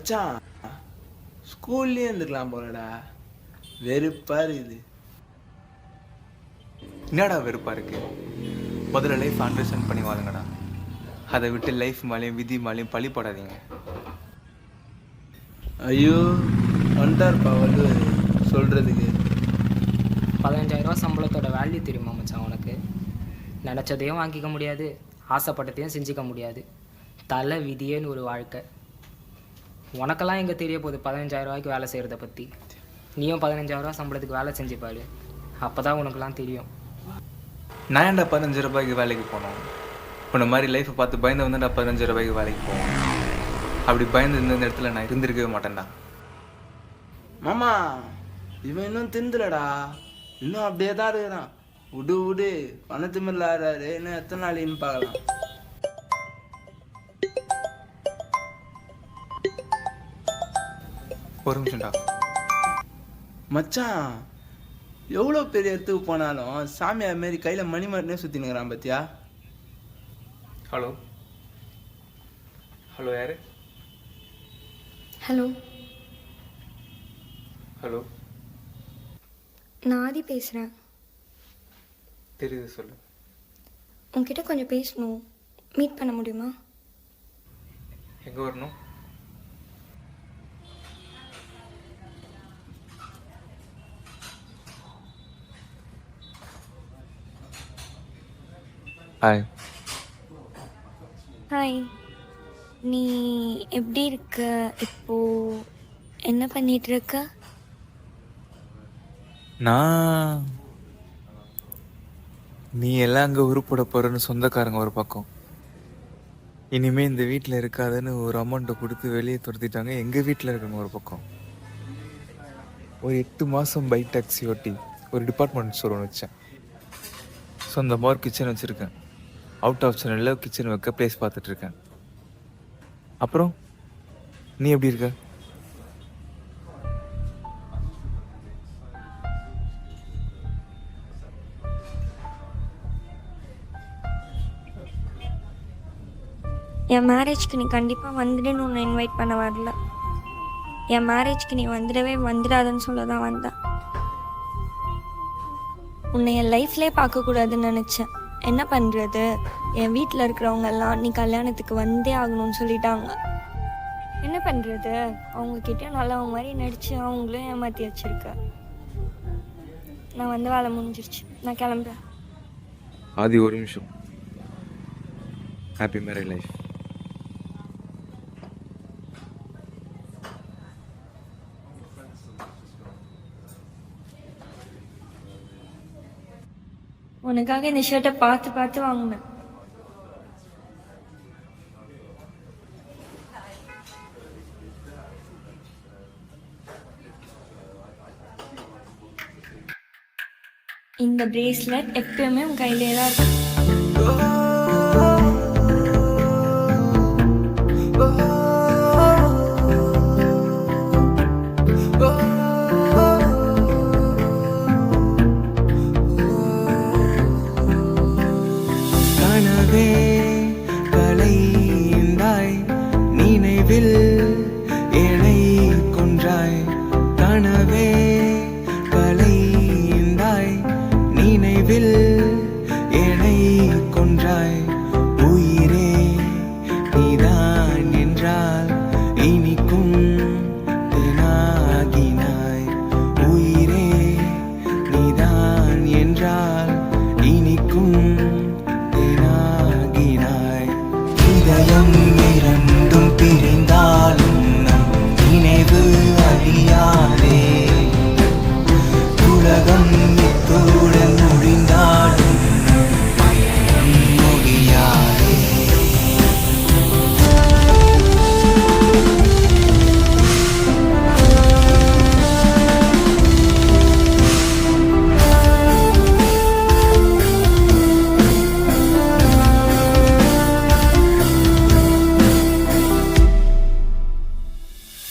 மச்சான் ஸ்கூல்லேயே இருந்துக்கலாம் போலடா. வெறுப்பா இருக்குது. என்னடா வெறுப்பா இருக்கு? முதல்ல லைஃப் அண்டர்ஸ்டாண்ட் பண்ணி வாழுங்கடா. அதை விட்டு லைஃப் மேலேயும் விதி மேலேயும் பழி போடாதீங்க. ஐயோ வந்தார்ப்பா வள்ளுவர் சொல்கிறதுக்கு. 15,000 ரூபா சம்பளத்தோட வேல்யூ தெரியுமா மச்சான் உனக்கு? நினச்சதையும் வாங்கிக்க முடியாது, ஆசைப்பட்டதையும் செஞ்சுக்க முடியாது. தலை விதியேன்னு ஒரு வாழ்க்கை. உனக்கெல்லாம் எங்கே தெரிய போகுது 15,000 ரூபாய்க்கு வேலை செய்கிறத பற்றி? நீயும் 15,000 ரூபா சம்பளத்துக்கு வேலை செஞ்சுப்பாடு, அப்போ தான் உனக்குலாம் தெரியும். நான் ஏன்டா 15 ரூபாய்க்கு வேலைக்கு போனோம்? உன்ன மாதிரி லைஃப்பை பார்த்து பயந்து வந்துடா 15 ரூபாய்க்கு வேலைக்கு போவோம். அப்படி பயந்து இந்த இடத்துல நான் இருந்திருக்கவே மாட்டேன்டா. மாமா இவன் இன்னும் திந்துலடா, இன்னும் அப்படியே தான் இருக்கிறான். விடு விடு, பணத்து மேல ஆறாரு, இன்னும் எத்தனை நாளின்னு பார்க்கலாம். ஒரு நிமிஷம்டா. மச்சான் எவ்வளோ பெரிய இடத்துக்கு போனாலும் சாமியார் மாரி கையில் மணி மாட்டினே சுற்றினுங்கிறான் பத்தியா? ஹலோ ஹலோ யாரு? ஹலோ ஹலோ நான் ஆதி பேசுகிறேன். தெரியுது, சொல்லு. உங்ககிட்ட கொஞ்சம் பேசணும், மீட் பண்ண முடியுமா? எங்கே வரணும்? ஹாய். ஹாய், நீ எப்படி இருக்க? இப்போ என்ன பண்ணிட்டு இருக்க? நான் நீ எல்லாம் அங்கே உருப்பட போறன்னு சொந்தக்காரங்க ஒரு பக்கம், இனிமே இந்த வீட்டில் இருக்காதுன்னு ஒரு அமௌண்ட்டை கொடுத்து வெளியே துரத்திட்டாங்க எங்கள் வீட்டில் இருக்கவங்க ஒரு பக்கம். ஒரு 8 மாதம் பைக் டாக்ஸி ஓட்டி ஒரு டிபார்ட்மெண்ட் ஸ்டோர் ஒன்று வச்சேன். சொந்தமாக ஒரு கிச்சன் வச்சுருக்கேன். அவுட் ஆஃப் சேனலில் கிச்சன் வைக்க பிளேஸ் பார்த்துட்ருக்கேன். அப்புறம் நீ எப்படி இருக்க? என் மேரேஜ்க்கு நீ கண்டிப்பாக வந்துடுன்னு உன்னை இன்வைட் பண்ண வரல. என் மேரேஜ்க்கு நீ வந்துடாதுன்னு சொல்ல தான் வந்தேன். உன்னை என் லைஃப்லேயே பார்க்கக்கூடாதுன்னு நினச்சேன். என்ன பண்ணுறது, என் வீட்டில் இருக்கிறவங்கெல்லாம் நீ கல்யாணத்துக்கு வந்தே ஆகணும்னு சொல்லிட்டாங்க. என்ன பண்ணுறது, அவங்கக்கிட்ட நல்லவங்க மாதிரி நடித்து அவங்களும் ஏமாற்றி வச்சுருக்க. நான் வந்து வேலை முடிஞ்சிருச்சு, நான் கிளம்புறேன். ஆதி ஒரு நிமிஷம். Happy marriage life. உனக்காக இந்த ஷர்ட்டை பார்த்து பார்த்து வாங்கினேன். இந்த பிரேஸ்லெட் எப்பயுமே உன் கையிலே தான் இருக்கு. கனவே கலைந்தாய், நினைவில் என்னை கொன்றாய். கனவே கலைந்தாய், நினைவில் என்னை கொன்றாய். உயிரே நீதான் என்றால் இனிக்கும் தேனாகினாய். உயிரே நீதான் என்றால் இனிக்கும் தேனாகினாய். இதயம் இரண்டும் பிரிந்தாலும் நம் நினைவு அழியாதே. உலகம் இத்துடன் முடிந்தாலும் பயணம் முடியாதே.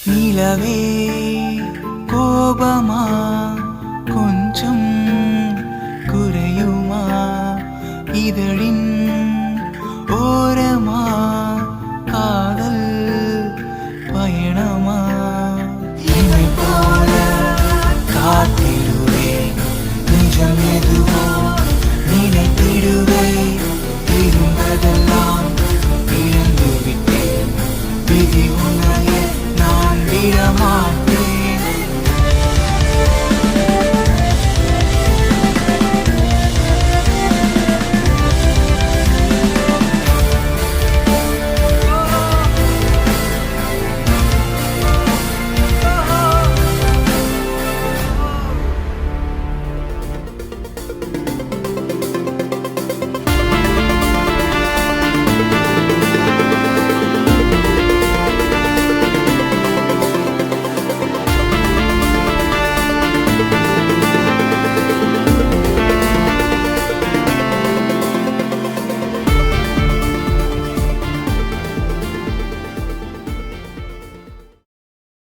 நிலவே கோபமா கொஞ்சம் குறையுமா? இதழின்